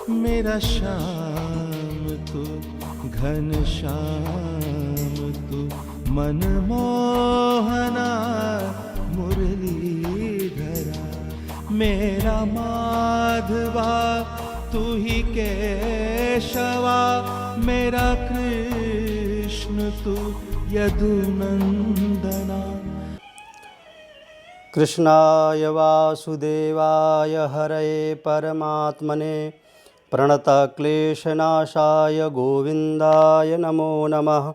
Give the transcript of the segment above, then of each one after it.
मेरा श्याम तू घन श्याम तू मनमोहना मुरलीधरा मेरा माधवा तू ही केशवा मेरा कृष्ण तू यदुनंदना। कृष्णाय वासुदेवाय हरये परमात्मने प्रणतक्लेशनाशाय गोविन्दाय नमो नमः।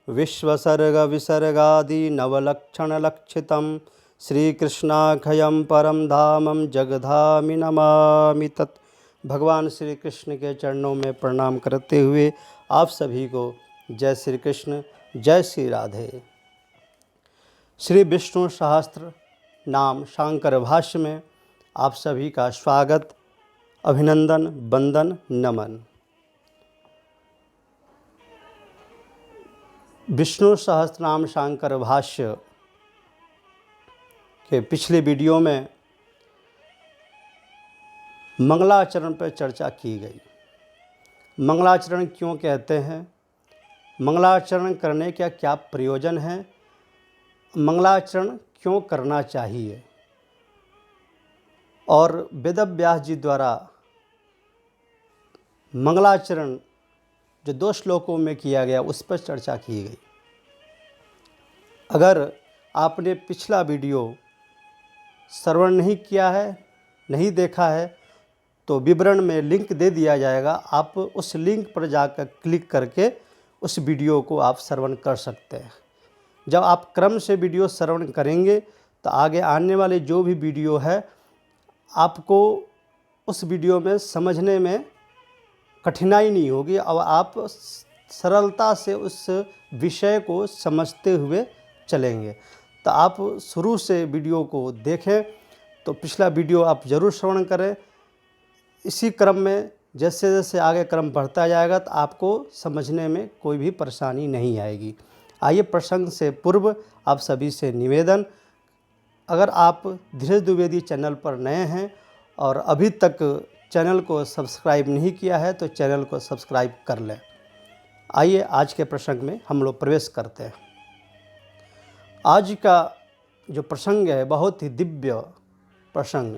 विश्वसर्गविसर्गादि नवलक्षणलक्षितं श्रीकृष्णाख्यं परम धामं जगधामि नमामि तत्। भगवान श्री कृष्ण के चरणों में प्रणाम करते हुए आप सभी को जय श्री कृष्ण, जय श्री राधे। श्री विष्णु सहस्त्र नाम शांकर भाष्य में आप सभी का स्वागत, अभिनंदन, वंदन, नमन। विष्णु सहस्त्र नाम शांकर भाष्य के पिछले वीडियो में मंगलाचरण पर चर्चा की गई। मंगलाचरण क्यों कहते हैं, मंगलाचरण करने का क्या प्रयोजन है, मंगलाचरण क्यों करना चाहिए, और वेदव्यास जी द्वारा मंगलाचरण जो 2 श्लोकों में किया गया उस पर चर्चा की गई। अगर आपने पिछला वीडियो श्रवण नहीं किया है, नहीं देखा है, तो विवरण में लिंक दे दिया जाएगा। आप उस लिंक पर जाकर क्लिक करके उस वीडियो को आप श्रवण कर सकते हैं। जब आप क्रम से वीडियो श्रवण करेंगे तो आगे आने वाले जो भी वीडियो है आपको उस वीडियो में समझने में कठिनाई नहीं होगी और आप सरलता से उस विषय को समझते हुए चलेंगे। तो आप शुरू से वीडियो को देखें, तो पिछला वीडियो आप ज़रूर श्रवण करें। इसी क्रम में जैसे जैसे आगे क्रम बढ़ता जाएगा तो आपको समझने में कोई भी परेशानी नहीं आएगी। आइए, प्रसंग से पूर्व आप सभी से निवेदन, अगर आप धीरज द्विवेदी चैनल पर नए हैं और अभी तक चैनल को सब्सक्राइब नहीं किया है तो चैनल को सब्सक्राइब कर लें। आइए आज के प्रसंग में हम लोग प्रवेश करते हैं। आज का जो प्रसंग है बहुत ही दिव्य प्रसंग,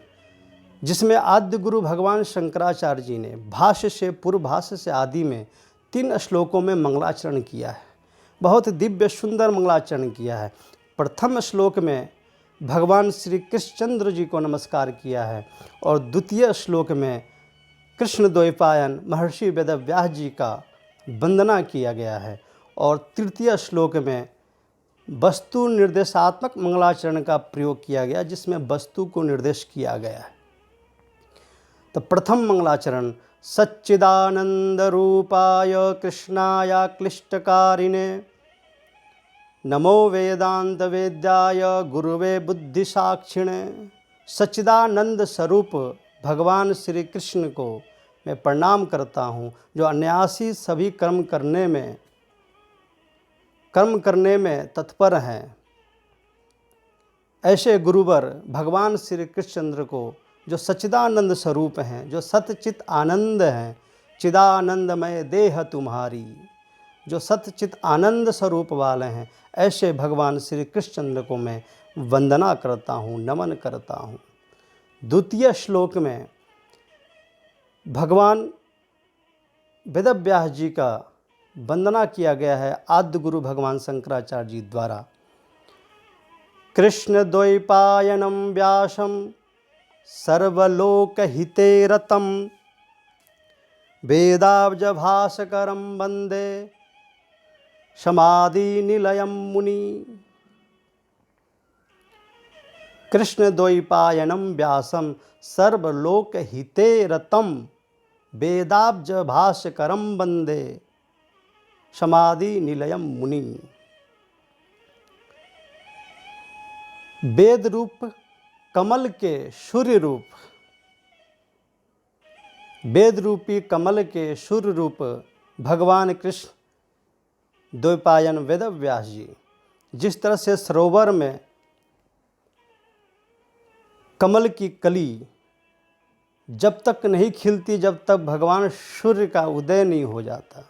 जिसमें आद्य गुरु भगवान शंकराचार्य जी ने भाष्य से, पूर्व भाष्य से आदि में 3 श्लोकों में मंगलाचरण किया है। बहुत दिव्य सुंदर मंगलाचरण किया है। प्रथम श्लोक में भगवान श्री कृष्णचंद्र जी को नमस्कार किया है और द्वितीय श्लोक में कृष्ण द्वैपायन महर्षि वेदव्यास जी का वंदना किया गया है और तृतीय श्लोक में वस्तु निर्देशात्मक मंगलाचरण का प्रयोग किया गया, जिसमें वस्तु को निर्देश किया गया है। तो प्रथम मंगलाचरण सच्चिदानंद रूपाय कृष्णाय क्लिष्टकारिणे नमो वेदांत वेद्याय गुरुवे बुद्धि साक्षिणे। सच्चिदानंद स्वरूप भगवान श्री कृष्ण को मैं प्रणाम करता हूँ, जो अनायासी सभी कर्म करने में तत्पर हैं। ऐसे गुरुवर भगवान श्री कृष्णचंद्र को, जो सच्चिदानंद स्वरूप हैं, जो सतचित आनंद हैं, चिदानंदमय देह तुम्हारी, जो सतचित आनंद स्वरूप वाले हैं, ऐसे भगवान श्री कृष्णचंद्र को मैं वंदना करता हूँ, नमन करता हूँ। द्वितीय श्लोक में भगवान वेदव्यास जी का वंदना किया गया है आद्य गुरु भगवान शंकराचार्य जी द्वारा। कृष्ण द्वैपायनम व्यासम सर्वलोकहिते रतं वेदाब्ज भास्करं वंदे समाधि निलयम मुनि। कृष्ण द्वैपायनम व्यासम सर्वलोकहिते रतं वेदाब्ज भास्करं वंदे समाधि निलयम मुनि। वेद रूप कमल के सूर्य रूप, वेद रूपी कमल के सूर्य रूप भगवान कृष्ण द्वैपायन वेदव्यास जी, जिस तरह से सरोवर में कमल की कली जब तक नहीं खिलती जब तक भगवान सूर्य का उदय नहीं हो जाता,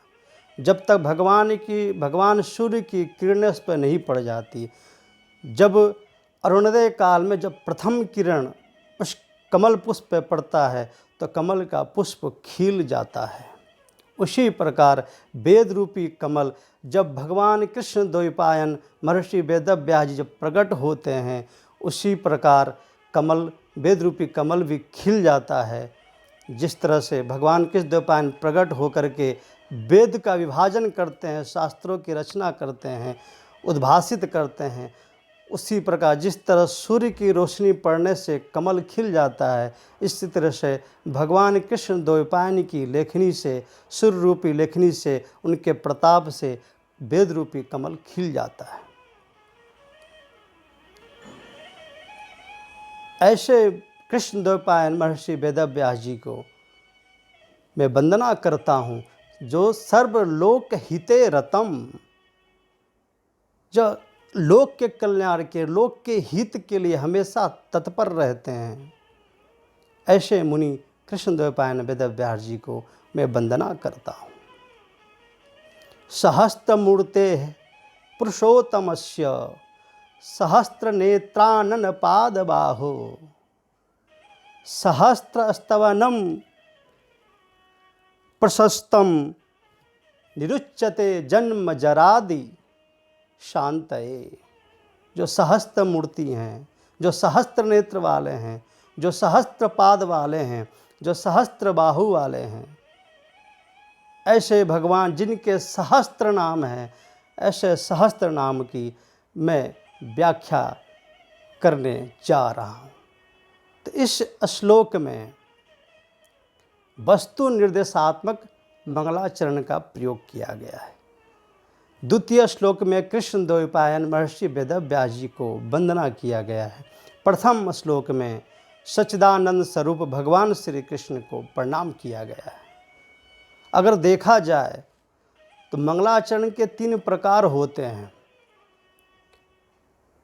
जब तक भगवान सूर्य की किरणें उस पर नहीं पड़ जाती। जब अरुणोदय काल में जब प्रथम किरण उस कमल पुष्प पर पड़ता है तो कमल का पुष्प खिल जाता है। उसी प्रकार वेद रूपी कमल जब भगवान कृष्ण द्वैपायन महर्षि वेदव्यास जी जब प्रकट होते हैं, उसी प्रकार कमल वेद रूपी कमल भी खिल जाता है। जिस तरह से भगवान कृष्ण द्वैपायन प्रकट होकर के वेद का विभाजन करते हैं, शास्त्रों की रचना करते हैं, उद्भासित करते हैं, उसी प्रकार जिस तरह सूर्य की रोशनी पड़ने से कमल खिल जाता है, इसी तरह से भगवान कृष्ण द्वैपायन की लेखनी से, सूर्य रूपी लेखनी से, उनके प्रताप से वेद रूपी कमल खिल जाता है। ऐसे कृष्ण द्वैपायन महर्षि वेदव्यास जी को मैं वंदना करता हूँ, जो सर्वलोक हिते रतम, जो लोक के कल्याण के, लोक के हित के लिए हमेशा तत्पर रहते हैं। ऐसे मुनि कृष्ण द्वैपायन वेदव्यास जी को मैं वंदना करता हूँ। सहस्त्रमूर्ते पुरुषोत्तमस्य सहस्त्र नेत्रानन पाद बाहो सहस्त्रस्तवनम प्रशस्तम निरुच्यते जन्म जरादि शांतये। जो सहस्त्र मूर्ति हैं, जो सहस्त्र नेत्र वाले हैं, जो सहस्त्र पाद वाले हैं, जो सहस्त्र बाहु वाले हैं, ऐसे भगवान जिनके सहस्त्र नाम हैं, ऐसे सहस्त्र नाम की मैं व्याख्या करने जा रहा हूँ। तो इस श्लोक में वस्तु निर्देशात्मक मंगलाचरण का प्रयोग किया गया है। द्वितीय श्लोक में कृष्ण द्वैपायन महर्षि वेदव्यास जी को वंदना किया गया है। प्रथम श्लोक में सच्चिदानंद स्वरूप भगवान श्री कृष्ण को प्रणाम किया गया है। अगर देखा जाए तो मंगलाचरण के 3 प्रकार होते हैं: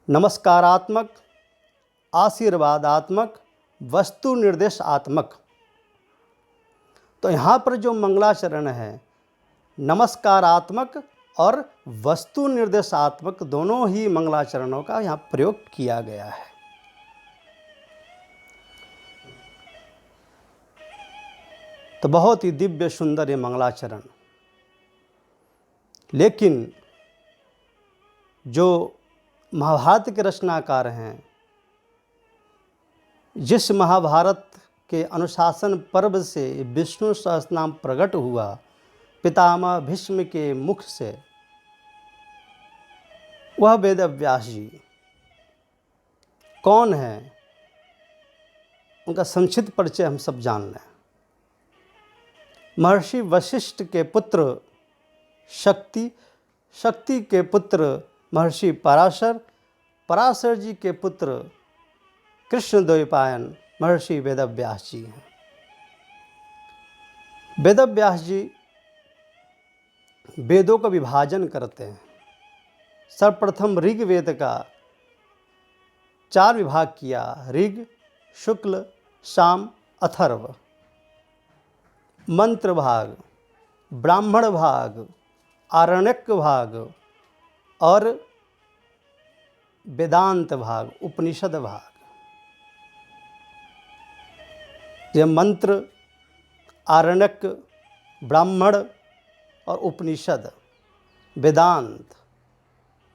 नमस्कारात्मक, आशीर्वादात्मक, वस्तु निर्देशात्मक। तो यहाँ पर जो मंगलाचरण है, नमस्कारात्मक और वस्तु निर्देशात्मक दोनों ही मंगलाचरणों का यहाँ प्रयोग किया गया है। तो बहुत ही दिव्य सुंदर ये मंगलाचरण। लेकिन जो महाभारत के रचनाकार हैं, जिस महाभारत के अनुशासन पर्व से विष्णु सहस्रनाम प्रकट हुआ पितामह भीष्म के मुख से, वह वेदव्यास जी कौन है, उनका संक्षिप्त परिचय हम सब जान लें। महर्षि वशिष्ठ के पुत्र शक्ति, शक्ति के पुत्र महर्षि पराशर, पराशर जी के पुत्र कृष्ण द्वैपायन महर्षि वेदव्यास जी हैं। वेदव्यास जी वेदों का विभाजन करते हैं। सर्वप्रथम ऋग्वेद का 4 विभाग किया: ऋग, शुक्ल, साम, अथर्व। मंत्र भाग, ब्राह्मण भाग, आरण्यक भाग और वेदांत भाग, उपनिषद भाग। ये मंत्र, आरण्यक, ब्राह्मण और उपनिषद, वेदांत,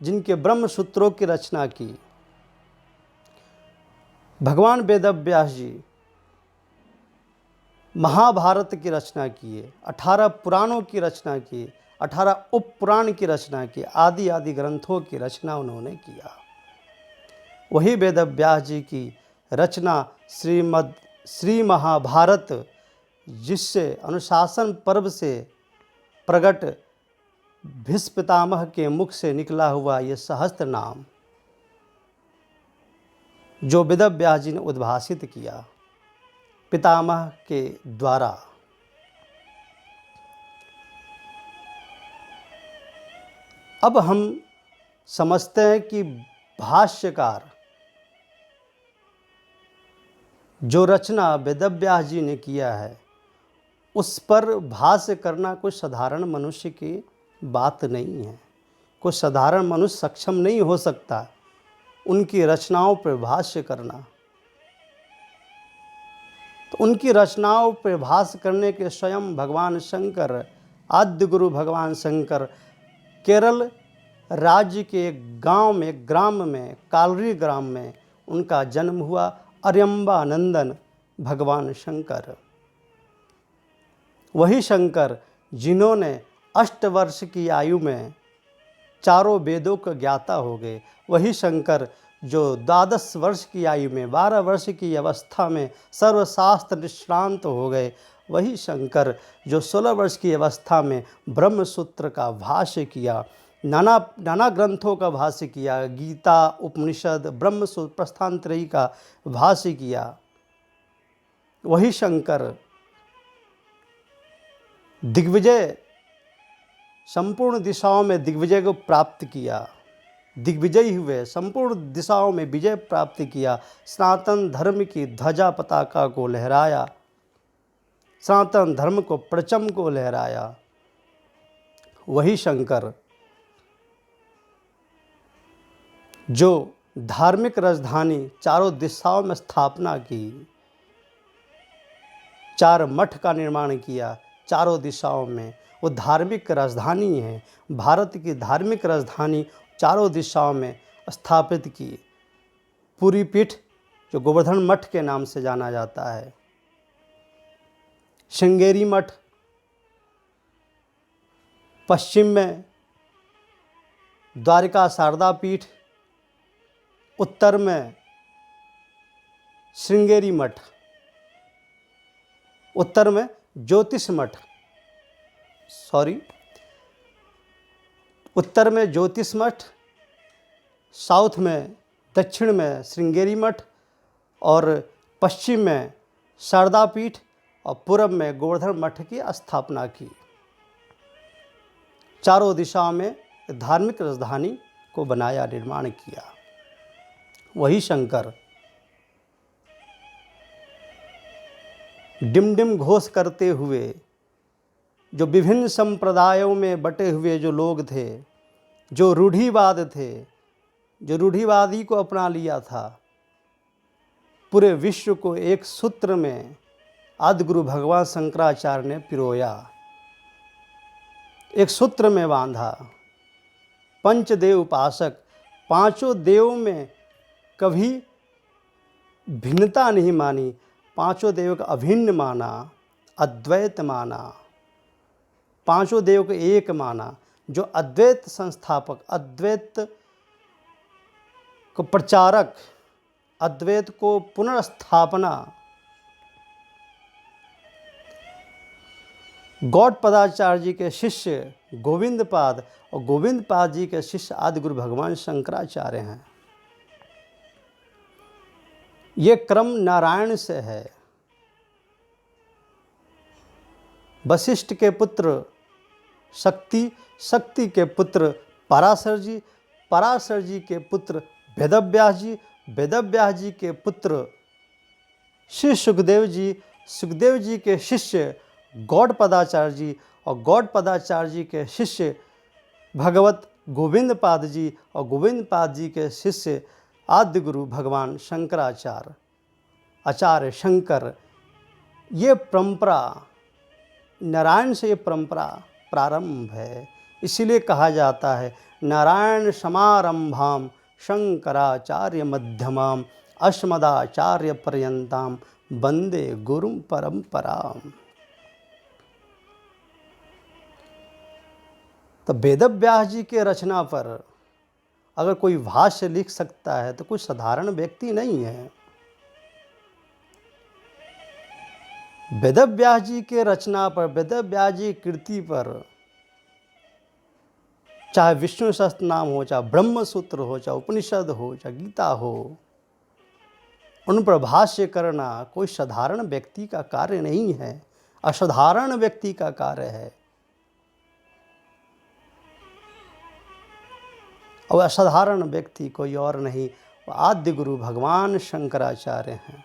जिनके ब्रह्म सूत्रों की रचना की भगवान वेदव्यास जी महाभारत की रचना किए, 18 पुराणों की रचना की, 18 उपपुराण की रचना की, आदि आदि ग्रंथों की रचना उन्होंने किया। वही वेदव्यास जी की रचना श्री महाभारत, जिससे अनुशासन पर्व से प्रकट भीष्म पितामह के मुख से निकला हुआ ये सहस्त्र नाम, जो वेदव्यास जी ने उद्भासित किया पितामह के द्वारा। अब हम समझते हैं कि भाष्यकार जो रचना वेदव्यास जी ने किया है उस पर भाष्य करना कोई साधारण मनुष्य की बात नहीं है। कोई साधारण मनुष्य सक्षम नहीं हो सकता उनकी रचनाओं पर भाष्य करना। तो उनकी रचनाओं पर भाष्य करने के स्वयं भगवान शंकर, आद्य गुरु भगवान शंकर, केरल राज्य के गांव में, ग्राम में, कालरी ग्राम में उनका जन्म हुआ। अर्यम्बानंदन भगवान शंकर, वही शंकर जिन्होंने 8 वर्ष की आयु में चारों वेदों के ज्ञाता हो गए। वही शंकर जो 12 वर्ष की आयु में, 12 वर्ष की अवस्था में सर्वशास्त्र निष्णांत हो गए। वही शंकर जो 16 वर्ष की अवस्था में ब्रह्मसूत्र का भाष्य किया, नाना ग्रंथों का भाष्य किया, गीता, उपनिषद, ब्रह्मसूत्र, प्रस्थानत्रयी का भाष्य किया। वही शंकर दिग्विजय, संपूर्ण दिशाओं में दिग्विजय को प्राप्त किया, दिग्विजयी हुए, संपूर्ण दिशाओं में विजय प्राप्त किया, सनातन धर्म की ध्वजा पताका को लहराया, सनातन धर्म को, परचम को लहराया। वही शंकर जो धार्मिक राजधानी चारों दिशाओं में स्थापना की, 4 मठ का निर्माण किया चारों दिशाओं में, वो धार्मिक राजधानी है। भारत की धार्मिक राजधानी चारों दिशाओं में स्थापित की। पूरी पीठ जो गोवर्धन मठ के नाम से जाना जाता है, श्रृंगेरी मठ पश्चिम में, द्वारिका शारदा पीठ उत्तर में, श्रृंगेरी मठ उत्तर में, ज्योतिष मठ, उत्तर में ज्योतिष मठ, साउथ में, दक्षिण में श्रृंगेरी मठ और पश्चिम में शारदा पीठ और पूर्व में गोवर्धन मठ की स्थापना की। चारों दिशाओं में धार्मिक राजधानी को बनाया, निर्माण किया। वही शंकर डिम डिम घोष करते हुए जो विभिन्न संप्रदायों में बटे हुए जो लोग थे, जो रूढ़िवाद थे, जो रूढ़िवादी को अपना लिया था, पूरे विश्व को एक सूत्र में आदिगुरु भगवान शंकराचार्य ने पिरोया, एक सूत्र में बांधा। पंचदेव उपासक, पांचों देवों में कभी भिन्नता नहीं मानी, पांचों देवों का अभिन्न माना, अद्वैत माना, पांचों देव को एक माना। जो अद्वैत संस्थापक, अद्वैत को प्रचारक, अद्वैत को पुनर्स्थापना गौड़ पदाचार्य जी के शिष्य गोविंद पाद और गोविंद पाद जी के शिष्य आदिगुरु भगवान शंकराचार्य हैं। ये क्रम नारायण से है। वशिष्ठ के पुत्र शक्ति, शक्ति के पुत्र पराशर जी, पराशर जी के पुत्र वेदव्यास जी, वेदव्यास जी के पुत्र श्री सुखदेव जी, सुखदेव जी के शिष्य गौड़ पदाचार्य जी और गौड़ पदाचार्य जी के शिष्य भगवत गोविंद पाद जी और गोविंद पाद जी के शिष्य आद्य गुरु भगवान शंकराचार्य, आचार्य शंकर। ये परंपरा नारायण से, ये परंपरा प्रारंभ है। इसीलिए कहा जाता है नारायण समारंभाम शंकराचार्य मध्यमाम अस्मदाचार्य पर्यंताम वंदे गुरुम परंपराम। तो वेदव्यास जी के रचना पर अगर कोई भाष्य लिख सकता है तो कोई साधारण व्यक्ति नहीं है। वेदव्यास जी के रचना पर, वेदव्यास जी कृति पर, चाहे विष्णु सहस्त्रनाम हो, चाहे ब्रह्मसूत्र हो, चाहे उपनिषद हो, चाहे गीता हो, उन पर भाष्य करना कोई साधारण व्यक्ति का कार्य नहीं है, असाधारण व्यक्ति का कार्य है। और असाधारण व्यक्ति कोई और नहीं, वो आद्य गुरु भगवान शंकराचार्य हैं।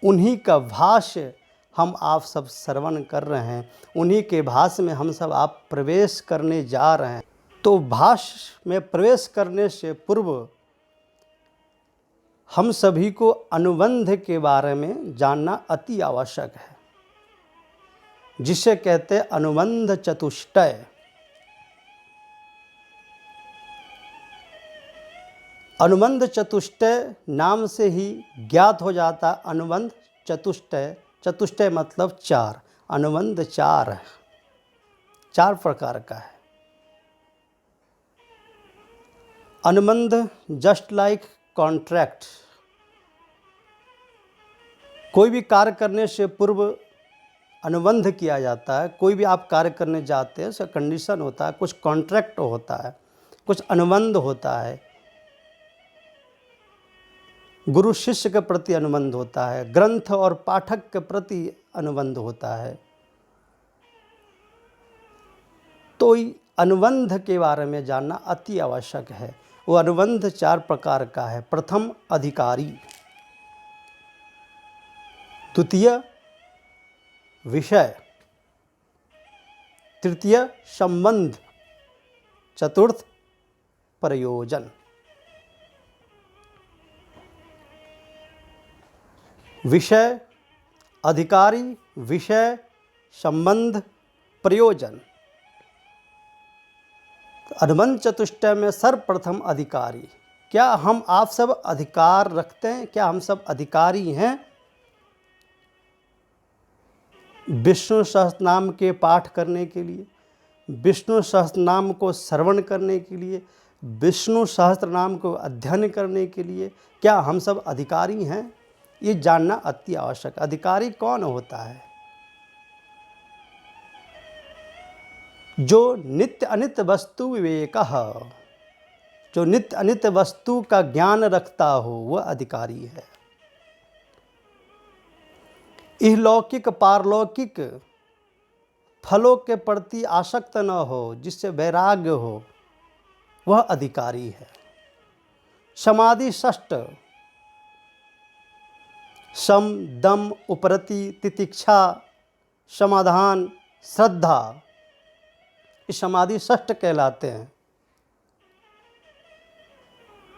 उन्हीं का भाष्य हम आप सब श्रवण कर रहे हैं, उन्हीं के भाष्य में हम सब आप प्रवेश करने जा रहे हैं। तो भाष्य में प्रवेश करने से पूर्व हम सभी को अनुबंध के बारे में जानना अति आवश्यक है, जिसे कहते हैं अनुबंध चतुष्टय। अनुबंध चतुष्टय नाम से ही ज्ञात हो जाता है। अनुबंध चतुष्टय, चतुष्टय मतलब चार, अनुबंध चार है, चार प्रकार का है। अनुबंध जस्ट लाइक कॉन्ट्रैक्ट। कोई भी कार्य करने से पूर्व अनुबंध किया जाता है। कोई भी आप कार्य करने जाते हैं, उसका कंडीशन होता है, कुछ कॉन्ट्रैक्ट होता है, कुछ अनुबंध होता है। गुरु शिष्य के प्रति अनुबंध होता है, ग्रंथ और पाठक के प्रति अनुबंध होता है। तो अनुबंध के बारे में जानना अति आवश्यक है। वो अनुबंध चार प्रकार का है। प्रथम अधिकारी, द्वितीय विषय, तृतीय संबंध, चतुर्थ प्रयोजन। विषय, अधिकारी, विषय, संबंध, प्रयोजन। अनुबंध चतुष्टय में सर्वप्रथम अधिकारी। क्या हम आप सब अधिकार रखते हैं? क्या हम सब अधिकारी हैं विष्णु सहस्त्रनाम के पाठ करने के लिए, विष्णु सहस्त्रनाम को श्रवण करने के लिए, विष्णु सहस्त्रनाम को अध्ययन करने के लिए? क्या हम सब अधिकारी हैं? ये जानना अति आवश्यक। अधिकारी कौन होता है? जो नित्य अनित्य वस्तु विवेकः, जो नित्य अनित्य वस्तु का ज्ञान रखता हो, वह अधिकारी है। इहलौकिक पारलौकिक फलों के प्रति आसक्त न हो, जिससे वैराग्य हो, वह अधिकारी है। समाधि षष्ठ, सम दम उपरति तितिक्षा समाधान श्रद्धा, इस समाधि षष्ठ कहलाते हैं।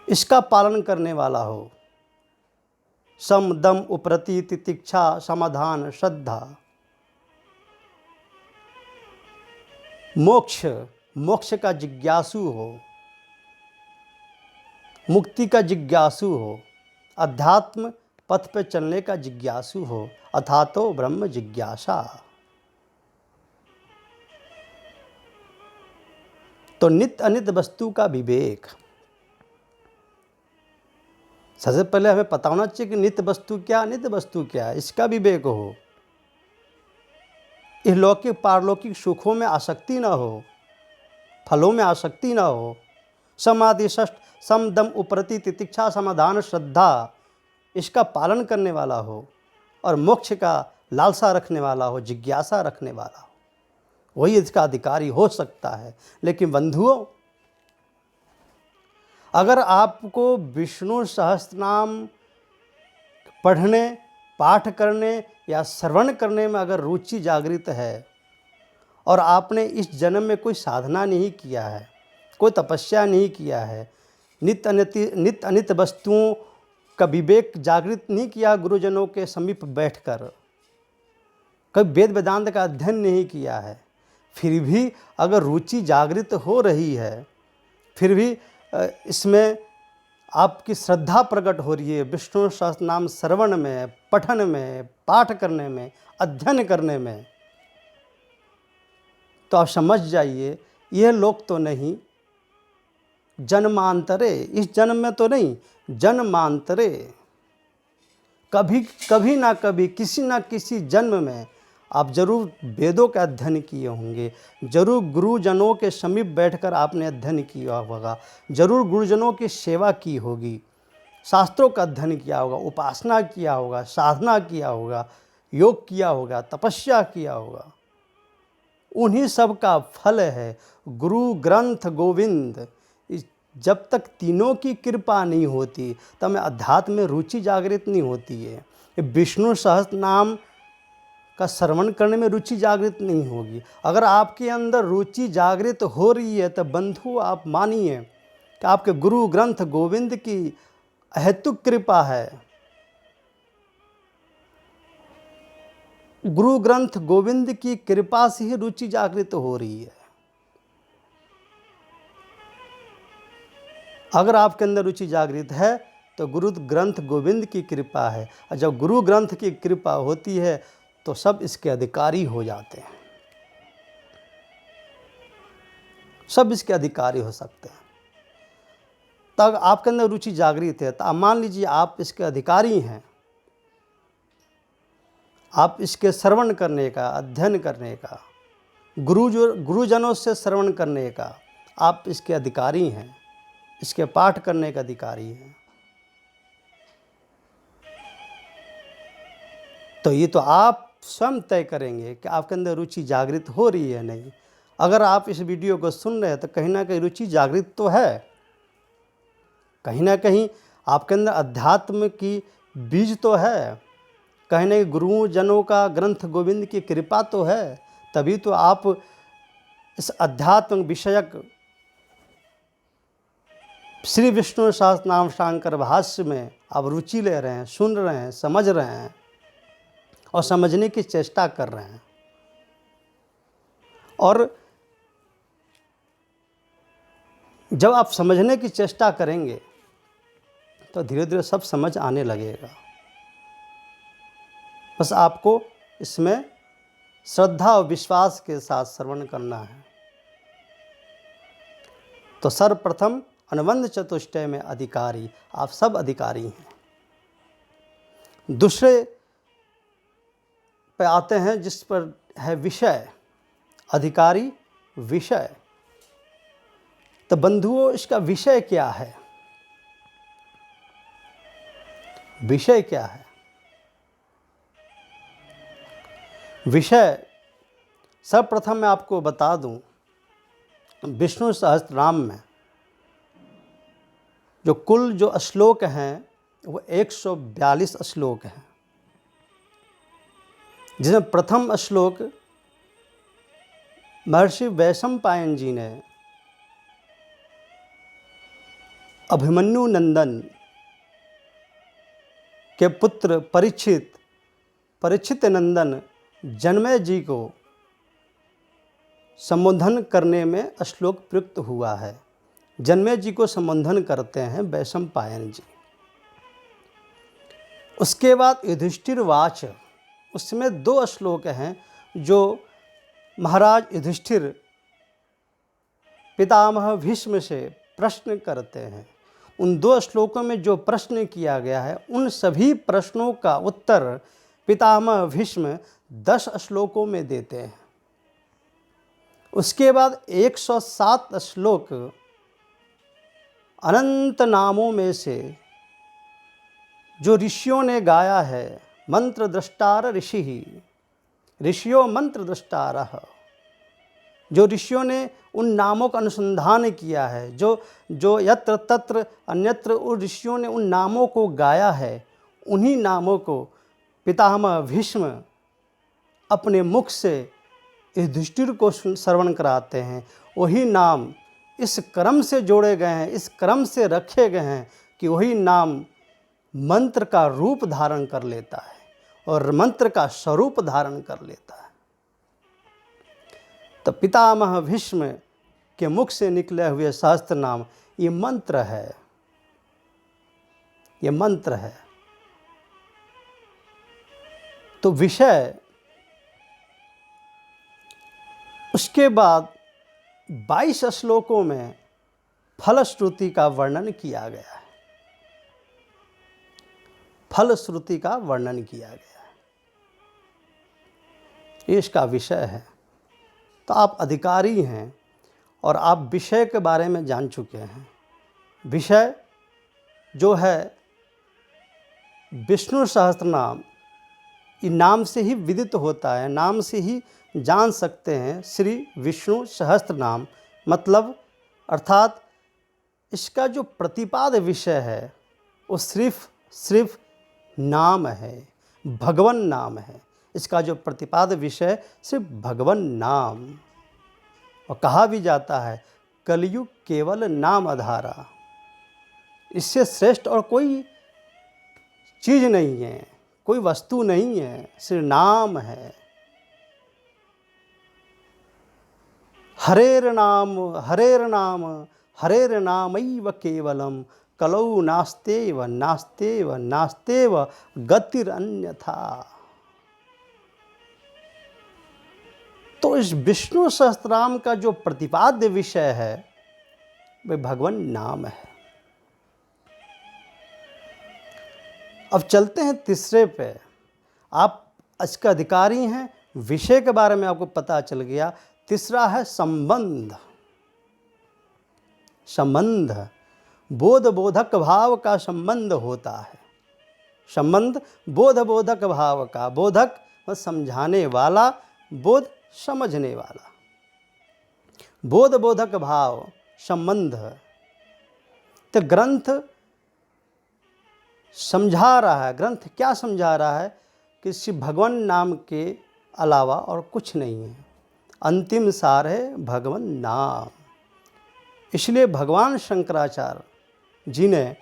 इसका पालन करने वाला हो, सम दम उपरति तितिक्षा समाधान श्रद्धा। मोक्ष, मोक्ष का जिज्ञासु हो, मुक्ति का जिज्ञासु हो, अध्यात्म पथ पे चलने का जिज्ञासु हो, अथातो ब्रह्म जिज्ञासा। तो नित्य अनित्य वस्तु का विवेक। सबसे पहले हमें पता होना चाहिए कि नित्य वस्तु क्या, अनित्य वस्तु क्या है, इसका विवेक हो। इस लौकिक पारलौकिक सुखों में आसक्ति न हो, फलों में आसक्ति न हो। समाधि षष्ठ, सम दम उपरति तितिक्षा समाधान श्रद्धा, इसका पालन करने वाला हो और मोक्ष का लालसा रखने वाला हो, जिज्ञासा रखने वाला हो, वही इसका अधिकारी हो सकता है। लेकिन बंधुओं, अगर आपको विष्णु सहस्त्रनाम पढ़ने, पाठ करने या श्रवण करने में अगर रुचि जागृत है और आपने इस जन्म में कोई साधना नहीं किया है, कोई तपस्या नहीं किया है, नित्य अनित्य वस्तुओं का विवेक जागृत नहीं किया, गुरुजनों के समीप बैठकर कभी वेद वेदांत का अध्ययन नहीं किया है, फिर भी अगर रुचि जागृत हो रही है, फिर भी इसमें आपकी श्रद्धा प्रकट हो रही है विष्णु सहस्त्रनाम श्रवण में, पठन में, पाठ करने में, अध्ययन करने में, तो आप समझ जाइए यह लोक तो नहीं, जन्मांतरे, इस जन्म में तो नहीं, जन्मांतरे कभी ना कभी, किसी ना किसी जन्म में आप जरूर वेदों का अध्ययन किए होंगे, जरूर गुरुजनों के समीप बैठकर आपने अध्ययन किया होगा, जरूर गुरुजनों की सेवा की होगी, शास्त्रों का अध्ययन किया होगा, उपासना किया होगा, साधना किया होगा, योग किया होगा, तपस्या किया होगा। उन्हीं सब का फल है गुरु ग्रंथ गोविंद। जब तक तीनों की कृपा नहीं होती तब में अध्यात्म में रुचि जागृत नहीं होती है। ये विष्णु सहस्त्र नाम का श्रवण करने में रुचि जागृत नहीं होगी। अगर आपके अंदर रुचि जागृत हो रही है तो बंधु आप मानिए कि आपके गुरु ग्रंथ गोविंद की अहेतुक कृपा है। गुरु ग्रंथ गोविंद की कृपा से ही रुचि जागृत हो रही है। अगर आपके अंदर रुचि जागृत है तो गुरु ग्रंथ गोविंद की कृपा है, और जब गुरु ग्रंथ की कृपा होती है तो सब इसके अधिकारी हो जाते हैं, सब इसके अधिकारी हो सकते हैं। तब आपके अंदर रुचि जागृत है, तो अब मान लीजिए आप इसके अधिकारी हैं, आप इसके श्रवण करने का, अध्ययन करने का, गुरुजनों से श्रवण करने का आप इसके अधिकारी हैं, इसके पाठ करने का अधिकारी हैं। तो ये तो आप स्वयं तय करेंगे कि आपके अंदर रुचि जागृत हो रही है नहीं। अगर आप इस वीडियो को सुन रहे हैं तो कहीं ना कहीं रुचि जागृत तो है, कहीं ना कहीं आपके अंदर अध्यात्म की बीज तो है, कहीं ना कहीं गुरुजनों का ग्रंथ गोविंद की कृपा तो है, तभी तो आप इस अध्यात्म विषयक श्री विष्णु सहस्त्र नाम शांकर भाष्य में आप रुचि ले रहे हैं, सुन रहे हैं, समझ रहे हैं और समझने की चेष्टा कर रहे हैं। और जब आप समझने की चेष्टा करेंगे तो धीरे धीरे सब समझ आने लगेगा। बस आपको इसमें श्रद्धा और विश्वास के साथ श्रवण करना है। तो सर्वप्रथम अनुबंध चतुष्टय में अधिकारी, आप सब अधिकारी हैं। दूसरे पे आते हैं जिस पर है विषय, अधिकारी विषय। तो बंधुओं, इसका विषय क्या है? विषय क्या है? विषय सर्वप्रथम मैं आपको बता दूं, विष्णु सहस्त्र नाम में जो कुल जो श्लोक हैं वो 142 श्लोक हैं, जिसमें प्रथम श्लोक महर्षि वैशंपायन जी ने अभिमन्यु नंदन के पुत्र परीक्षित नंदन जन्मेजय जी को संबोधन करने में श्लोक प्रयुक्त हुआ है। जन्मेजय जी को संबोधन करते हैं वैशंपायन जी। उसके बाद युधिष्ठिर वाच, उसमें 2 श्लोक हैं जो महाराज युधिष्ठिर पितामह भीष्म से प्रश्न करते हैं। उन 2 श्लोकों में जो प्रश्न किया गया है उन सभी प्रश्नों का उत्तर पितामह भीष्म 10 श्लोकों में देते हैं। उसके बाद 107 श्लोक अनंत नामों में से जो ऋषियों ने गाया है, मंत्र द्रष्टार ऋषि, ऋषियों मंत्र द्रष्टारः, जो ऋषियों ने उन नामों का अनुसंधान किया है, जो यत्र तत्र अन्यत्र उन ऋषियों ने उन नामों को गाया है, उन्हीं नामों को पितामह भीष्म अपने मुख से युधिष्ठिर को श्रवण कराते हैं। वही नाम इस क्रम से जोड़े गए हैं, इस क्रम से रखे गए हैं कि वही नाम मंत्र का रूप धारण कर लेता है और मंत्र का स्वरूप धारण कर लेता है। तो पितामह भीष्म के मुख से निकले हुए सहस्त्र नाम ये मंत्र है, ये मंत्र है। तो विषय, उसके बाद 22 श्लोकों में फलश्रुति का वर्णन किया गया है, फलश्रुति का वर्णन किया गया है, ये इसका विषय है। तो आप अधिकारी हैं और आप विषय के बारे में जान चुके हैं। विषय जो है विष्णु सहस्त्रनाम, ये नाम से ही विदित होता है, नाम से ही जान सकते हैं श्री विष्णु सहस्त्रनाम मतलब, अर्थात इसका जो प्रतिपाद्य विषय है वो सिर्फ नाम है, भगवन नाम है। इसका जो प्रतिपाद्य विषय सिर्फ भगवन नाम। और कहा भी जाता है कलयुग केवल नाम आधारा, इससे श्रेष्ठ और कोई चीज़ नहीं है, कोई वस्तु नहीं है, सिर्फ नाम है। हरेर नाम हरेर नाम हरेर नामैव केवलम कलौ नास्तेव नास्तेव नास्तेव गतिर अन्यथा। तो इस विष्णु सहस्त्रनाम का जो प्रतिपाद्य विषय है वह भगवान नाम है। अब चलते हैं तीसरे पे। आप इसके अधिकारी हैं, विषय के बारे में आपको पता चल गया। तीसरा है संबंध। संबंध बोध बोधक भाव का संबंध होता है। संबंध बोध बोधक भाव का, बोधक समझाने वाला, बोध समझने वाला, बोध बोधक भाव संबंध। तो ग्रंथ समझा रहा है, ग्रंथ क्या समझा रहा है कि शिव भगवान नाम के अलावा और कुछ नहीं है। अंतिम सार है भगवान नाम। इसलिए भगवान शंकराचार्य जी ने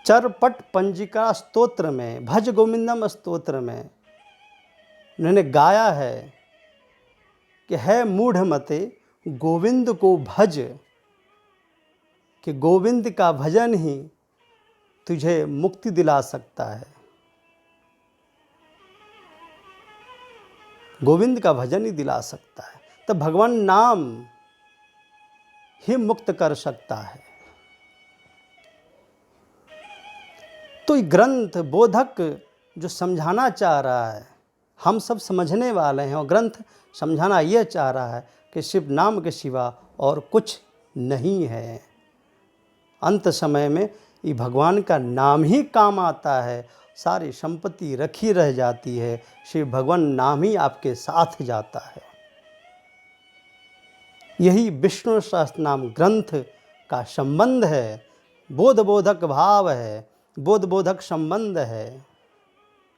चरपट पंजिका स्तोत्र में, भज गोविंदम स्तोत्र में उन्होंने गाया है कि है मूढ़ मते गोविंद को भज, कि गोविंद का भजन ही तुझे मुक्ति दिला सकता है। गोविंद का भजन ही दिला सकता है। तो भगवान नाम ही मुक्त कर सकता है। तो ये ग्रंथ बोधक जो समझाना चाह रहा है, हम सब समझने वाले हैं, और ग्रंथ समझाना यह चाह रहा है कि शिव नाम के सिवा और कुछ नहीं है। अंत समय में ये भगवान का नाम ही काम आता है। सारी संपत्ति रखी रह जाती है, शिव भगवान नाम ही आपके साथ जाता है। यही विष्णु सहस्त्रनाम ग्रंथ का संबंध है, बोध बोधक भाव है, बोध बोधक संबंध है।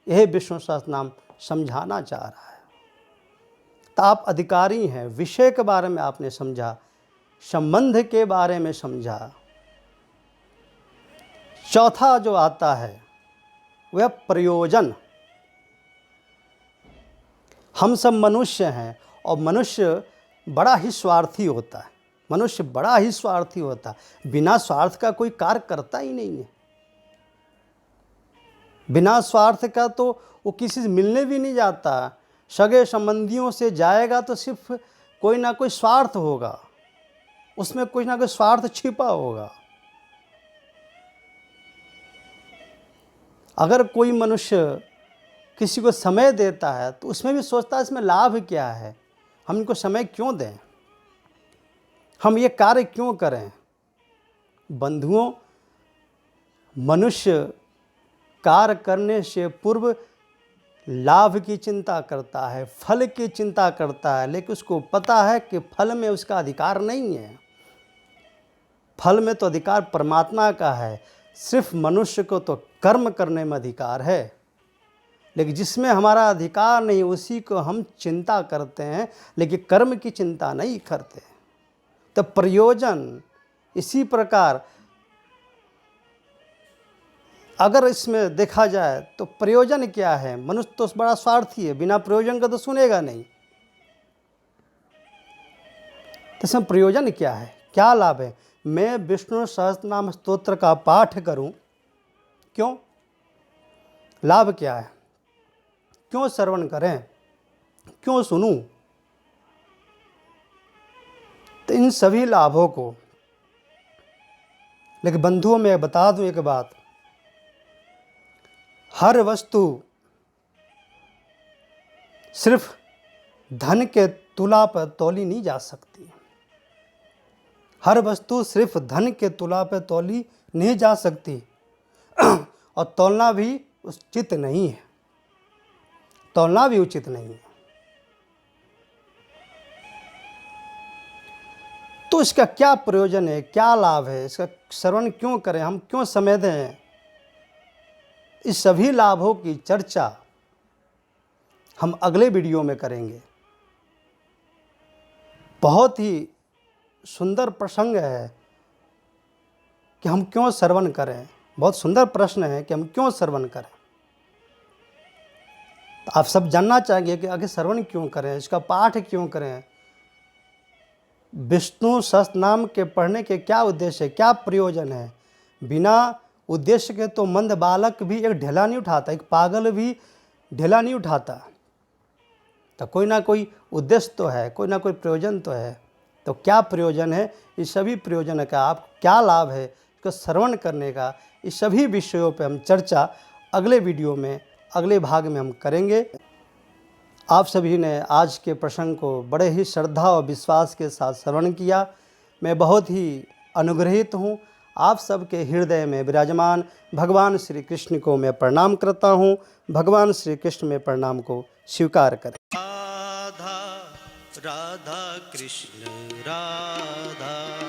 यह विष्णु सहस्त्रनाम समझाना चाह रहा है। तो आप अधिकारी हैं, विषय के बारे में आपने समझा, संबंध के बारे में समझा। चौथा जो आता है वह प्रयोजन। हम सब मनुष्य हैं और मनुष्य बड़ा ही स्वार्थी होता है। मनुष्य बड़ा ही स्वार्थी होता है, बिना स्वार्थ का कोई कार्य करता ही नहीं है। बिना स्वार्थ का तो वो किसी से मिलने भी नहीं जाता। सगे संबंधियों से जाएगा तो सिर्फ कोई ना कोई स्वार्थ होगा, उसमें कोई ना कोई स्वार्थ छिपा होगा। अगर कोई मनुष्य किसी को समय देता है तो उसमें भी सोचता है इसमें लाभ क्या है, हम इनको समय क्यों दें, हम ये कार्य क्यों करें। बंधुओं, मनुष्य कार्य करने से पूर्व लाभ की चिंता करता है, फल की चिंता करता है, लेकिन उसको पता है कि फल में उसका अधिकार नहीं है। फल में तो अधिकार परमात्मा का है, सिर्फ मनुष्य को तो कर्म करने में अधिकार है। लेकिन जिसमें हमारा अधिकार नहीं उसी को हम चिंता करते हैं, लेकिन कर्म की चिंता नहीं करते। तो प्रयोजन इसी प्रकार अगर इसमें देखा जाए तो प्रयोजन क्या है। मनुष्य तो बड़ा स्वार्थी है, बिना प्रयोजन का तो सुनेगा नहीं। तो इसमें प्रयोजन क्या है, क्या लाभ है। मैं विष्णु सहस्त्रनाम स्तोत्र का पाठ करूं, क्यों, लाभ क्या है, क्यों श्रवण करें, क्यों सुनूं। तो इन सभी लाभों को, लेकिन बंधुओं में बता दूं एक बात, हर वस्तु सिर्फ धन के तुला पर तौली नहीं जा सकती। हर वस्तु सिर्फ धन के तुला पर तौली नहीं जा सकती और तौलना भी उचित नहीं है। तौलना भी उचित नहीं है। तो इसका क्या प्रयोजन है, क्या लाभ है, इसका श्रवण क्यों करें, हम क्यों समय दें। इस सभी लाभों की चर्चा हम अगले वीडियो में करेंगे। बहुत ही सुंदर प्रसंग है कि हम क्यों श्रवण करें। बहुत सुंदर प्रश्न है कि हम क्यों श्रवण करें। तो आप सब जानना चाहेंगे कि आगे श्रवण क्यों करें, इसका पाठ क्यों करें, विष्णु सहस्त्रनाम के पढ़ने के क्या उद्देश्य है, क्या प्रयोजन है। बिना उद्देश्य के तो मंद बालक भी एक ढेला नहीं उठाता, एक पागल भी ढेला नहीं उठाता। तो कोई ना कोई उद्देश्य तो है, कोई ना कोई प्रयोजन तो है। तो क्या प्रयोजन है, इस सभी प्रयोजन का आप क्या लाभ है इसको श्रवण करने का, इस सभी विषयों पे हम चर्चा अगले वीडियो में, अगले भाग में हम करेंगे। आप सभी ने आज के प्रसंग को बड़े ही श्रद्धा और विश्वास के साथ श्रवण किया। मैं बहुत ही अनुग्रहित हूँ। आप सबके हृदय में विराजमान भगवान श्री कृष्ण को मैं प्रणाम करता हूँ। भगवान श्री कृष्ण में प्रणाम को स्वीकार करें। राधा राधा कृष्ण राधा